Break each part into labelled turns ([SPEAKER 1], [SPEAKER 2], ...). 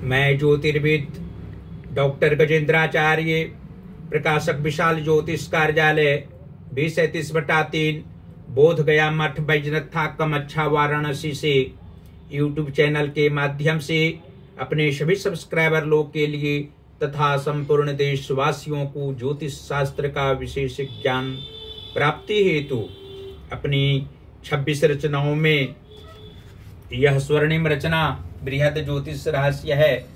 [SPEAKER 1] मैं ज्योतिर्विद डॉक्टर गजेंद्राचार्य, प्रकाशक विशाल ज्योतिष कार्यालय 2037/3 बोध गया मठ बैजनाथ कमच्छा वाराणसी से यूट्यूब चैनल के माध्यम से अपने सभी सब्सक्राइबर लोग के लिए तथा संपूर्ण देशवासियों को ज्योतिष शास्त्र का विशेष ज्ञान प्राप्ति हेतु अपनी 26 रचनाओं में यह स्वर्णिम रचना बृहद ज्योतिष रहस्य है,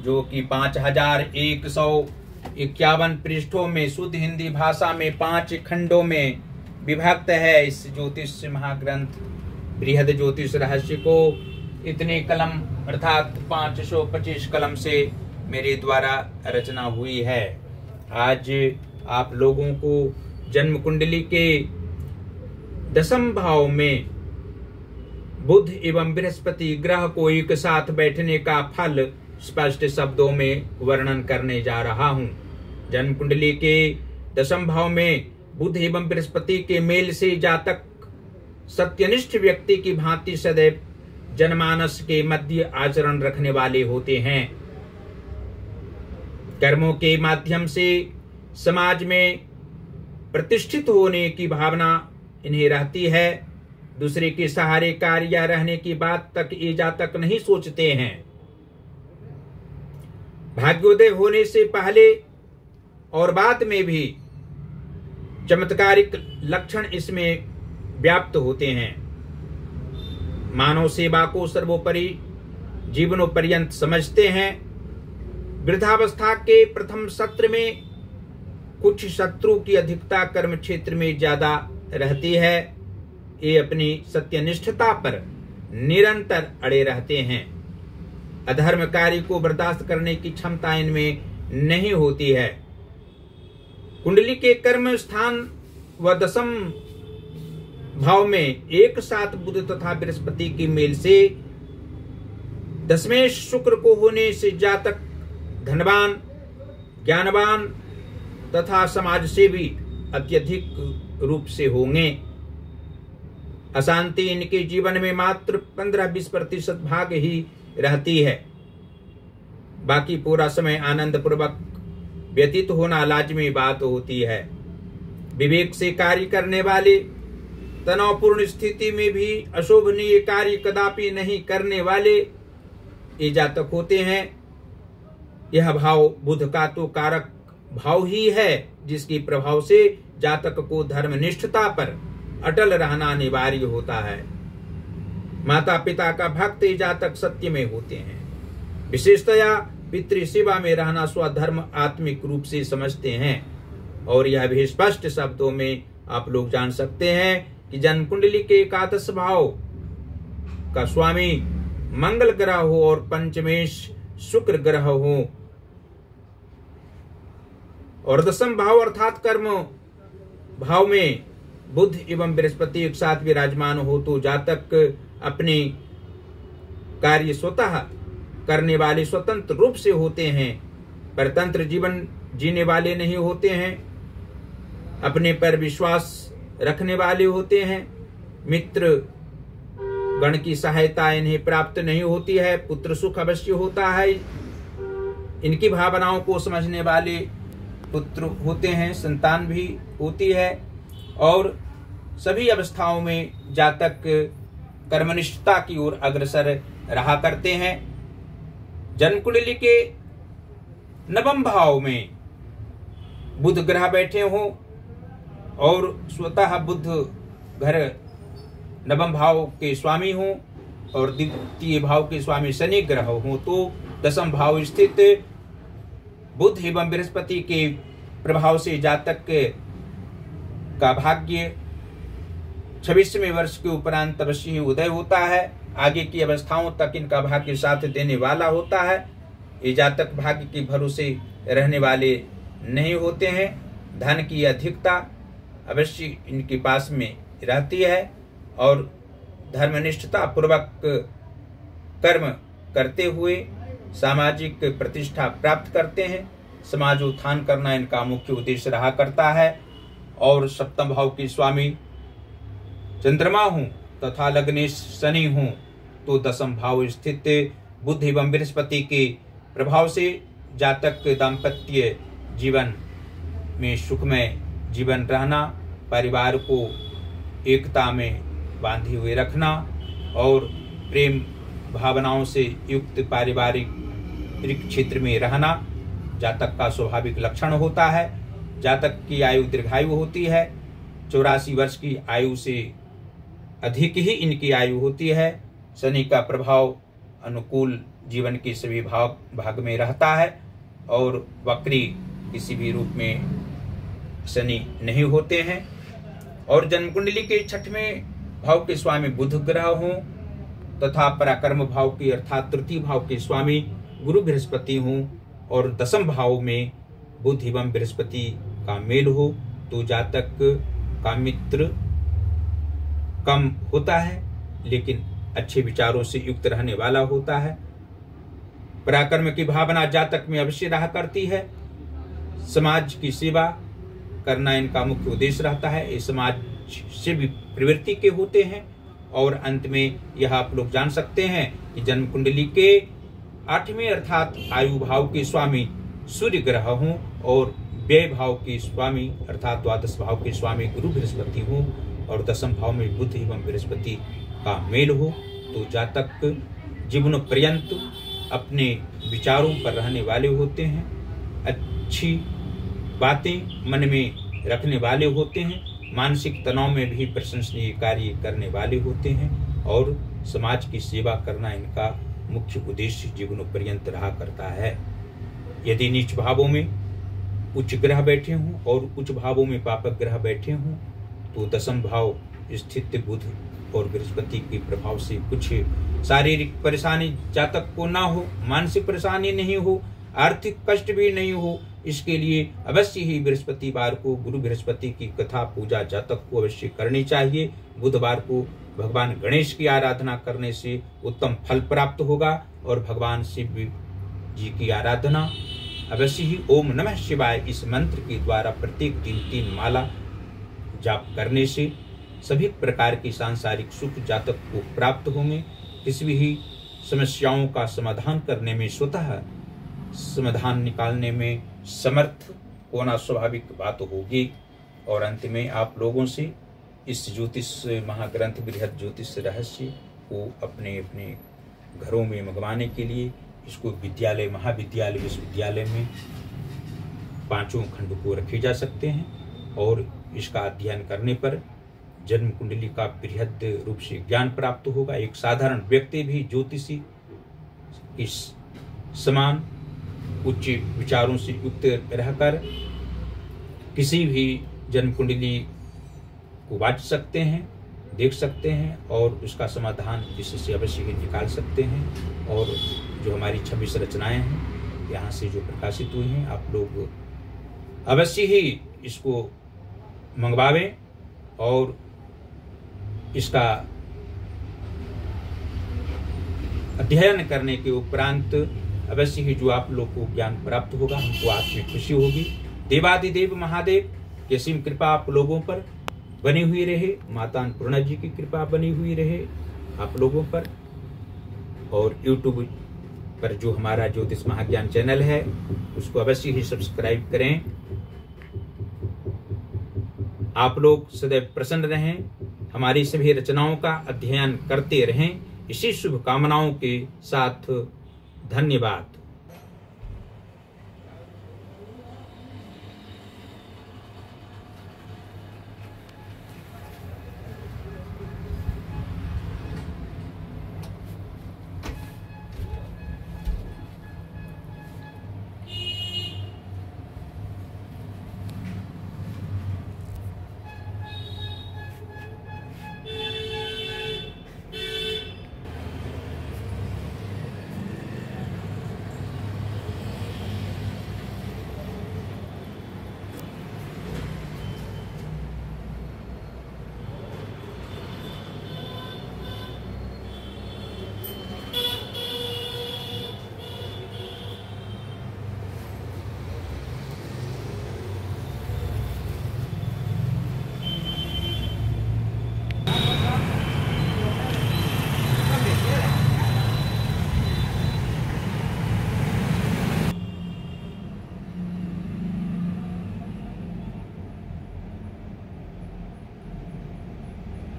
[SPEAKER 1] जो कि 5151 पृष्ठों में शुद्ध हिंदी भाषा में 5 खंडों में विभक्त है। इस ज्योतिष महाग्रंथ बृहद ज्योतिष रहस्य को इतने कलम अर्थात 525 कलम से मेरे द्वारा रचना हुई है। आज आप लोगों को जन्म कुंडली के 10वें भाव में बुध एवं बृहस्पति ग्रह को एक साथ बैठने का फल स्पष्ट शब्दों में वर्णन करने जा रहा हूं। जन्म कुंडली के 10वें भाव में बुध एवं बृहस्पति के मेल से जातक सत्यनिष्ठ व्यक्ति की भांति सदैव जनमानस के मध्य आचरण रखने वाले होते हैं। कर्मों के माध्यम से समाज में प्रतिष्ठित होने की भावना इन्हें रहती है। दूसरे के सहारे कार्य रहने की बात तक ये जातक नहीं सोचते हैं। भाग्योदय होने से पहले और बाद में भी चमत्कारिक लक्षण इसमें व्याप्त होते हैं। मानव सेवा को सर्वोपरि जीवनोपर्यंत समझते हैं। वृद्धावस्था के प्रथम सत्र में कुछ शत्रु की अधिकता कर्म क्षेत्र में ज्यादा रहती है। ये अपनी सत्यनिष्ठता पर निरंतर अड़े रहते हैं। अधर्म कार्य को बर्दाश्त करने की क्षमता इनमें नहीं होती है। कुंडली के कर्म स्थान व 10वें भाव में एक साथ बुध तथा बृहस्पति की मेल से 10वें शुक्र को होने से जातक धनवान, ज्ञानवान तथा समाज सेवी अत्यधिक रूप से होंगे। अशांति इनके जीवन में मात्र 15-20% भाग ही रहती है। बाकी पूरा समय आनंद पूर्वक व्यतीत होना लाजमी बात होती है। विवेक से कार्य करने वाले, तनावपूर्ण स्थिति में भी अशोभनीय कार्य कदापि नहीं करने वाले ये जातक होते हैं। यह भाव बुध का तो कारक भाव ही है, जिसके प्रभाव से जातक को धर्मनिष्ठता पर अटल रहना अनिवार्य होता है। माता पिता का भक्त जातक सत्य में होते हैं। विशेषतया पितृ सेवा में रहना स्वधर्म आत्मिक रूप से समझते हैं। और यह भी स्पष्ट शब्दों में आप लोग जान सकते हैं कि जन्म कुंडली के 11 भाव का स्वामी मंगल ग्रह हो और पंचमेश शुक्र ग्रह हो और 10वें भाव अर्थात कर्म भाव में बुध एवं बृहस्पति एक साथ विराजमान हो तो जातक अपने कार्य स्वतः करने वाले स्वतंत्र रूप से होते हैं। परतंत्र जीवन जीने वाले नहीं होते हैं। अपने पर विश्वास रखने वाले होते हैं। मित्र गण की सहायता इन्हें प्राप्त नहीं होती है। पुत्र सुख अवश्य होता है। इनकी भावनाओं को समझने वाले पुत्र होते हैं, संतान भी होती है और सभी अवस्थाओं में जातक कर्मनिष्ठता की ओर अग्रसर रहा करते हैं। जन्म कुंडली के 9वें भाव में बुध ग्रह बैठे हों और स्वतः बुध घर 9वें भाव के स्वामी हों और द्वितीय भाव के स्वामी शनि ग्रह हों तो 10वें भाव स्थित बुध एवं बृहस्पति के प्रभाव से जातक का भाग्य 26वें वर्ष के उपरांत अवश्य ही उदय होता है। आगे की अवस्थाओं तक इनका भाग्य साथ देने वाला होता है। ये जातक भाग्य के भरोसे रहने वाले नहीं होते हैं। धन की अधिकता अवश्य इनके पास में रहती है और धर्मनिष्ठता पूर्वक कर्म करते हुए सामाजिक प्रतिष्ठा प्राप्त करते हैं। समाज उत्थान करना इनका मुख्य उद्देश्य रहा करता है। और 7वें भाव के स्वामी चंद्रमा हूं तथा लग्नेश शनि हूं तो 10वें भाव स्थित बुध एवं बृहस्पति के प्रभाव से जातक दाम्पत्य जीवन में सुखमय जीवन रहना, परिवार को एकता में बांधे हुए रखना और प्रेम भावनाओं से युक्त पारिवारिक क्षेत्र में रहना जातक का स्वाभाविक लक्षण होता है। जातक की आयु दीर्घायु होती है। 84 वर्ष की आयु से अधिक ही इनकी आयु होती है। शनि का प्रभाव अनुकूल जीवन के सभी भाग में रहता है और वक्री किसी भी रूप में शनि नहीं होते हैं। और जन्म कुंडली के 6वें भाव के स्वामी बुध ग्रह हों तथा पराक्रम भाव के अर्थात तृतीय भाव के स्वामी गुरु बृहस्पति हों और 10वें भाव में बुध एवं बृहस्पति का मेल हो तो जातक का मित्र कम होता है लेकिन अच्छे विचारों से युक्त रहने वाला होता है। पराक्रम की भावना जातक में अवश्य रहा करती है। समाज की सेवा करना इनका मुख्य उद्देश्य रहता है। ये समाज से भी प्रवृत्ति के होते हैं। और अंत में यह आप लोग जान सकते हैं कि जन्म कुंडली के 8वें अर्थात आयु भाव के स्वामी सूर्य ग्रह हों और व्यय भाव के स्वामी अर्थात 12 भाव के स्वामी गुरु बृहस्पति हों और 10वें भाव में बुध एवं बृहस्पति का मेल हो तो जातक जीवन पर्यंत अपने विचारों पर रहने वाले होते हैं। अच्छी बातें मन में रखने वाले होते हैं। मानसिक तनाव में भी प्रशंसनीय कार्य करने वाले होते हैं और समाज की सेवा करना इनका मुख्य उद्देश्य जीवन पर्यंत रहा करता है। यदि नीच भावों में उच्च ग्रह बैठे हों और उच्च भावों में पापक ग्रह बैठे हों तो 10वें भाव स्थित बुध और बृहस्पति के प्रभाव से कुछ शारीरिक परेशानी जातक को ना हो, मानसिक परेशानी नहीं हो, आर्थिक कष्ट भी नहीं हो। इसके लिए अवश्य ही बृहस्पतिवार को गुरु बृहस्पति की कथा पूजा जातक को अवश्य करनी चाहिए। बुधवार को भगवान गणेश की आराधना करने से उत्तम फल प्राप्त होगा और भगवान शिव जी की आराधना अवश्य ही ओम नमः शिवाय इस मंत्र के द्वारा प्रत्येक दिन 3 माला जाप करने से सभी प्रकार की सांसारिक सुख जातक को प्राप्त होंगे। किसी भी समस्याओं का समाधान करने में स्वतः समाधान निकालने में समर्थ होना स्वाभाविक बात होगी। और अंत में आप लोगों से इस ज्योतिष महाग्रंथ बृहद ज्योतिष रहस्य को अपने अपने घरों में मंगवाने के लिए इसको विद्यालय, महाविद्यालय, विश्वविद्यालय में 5 खंड को रखे जा सकते हैं और इसका अध्ययन करने पर जन्म कुंडली का बृहद रूप से ज्ञान प्राप्त होगा। एक साधारण व्यक्ति भी ज्योतिषी इस समान उच्च विचारों से युक्त रहकर किसी भी जन्म कुंडली को वाच सकते हैं, देख सकते हैं और उसका समाधान इससे अवश्य ही निकाल सकते हैं। और जो हमारी 26 रचनाएं हैं यहाँ से जो प्रकाशित हुई हैं आप लोग अवश्य ही इसको मंगवावें और इसका अध्ययन करने के उपरांत अवश्य ही जो आप लोग को ज्ञान प्राप्त होगा हमको आत्मिक खुशी होगी। देवादिदेव महादेव की असीम कृपा आप लोगों पर बनी हुई रहे। माता अन्नपूर्णा जी की कृपा बनी हुई रहे आप लोगों पर। और YouTube पर जो हमारा ज्योतिष महाज्ञान चैनल है उसको अवश्य ही सब्सक्राइब करें। आप लोग सदैव प्रसन्न रहें, हमारी सभी रचनाओं का अध्ययन करते रहें। इसी शुभकामनाओं के साथ धन्यवाद।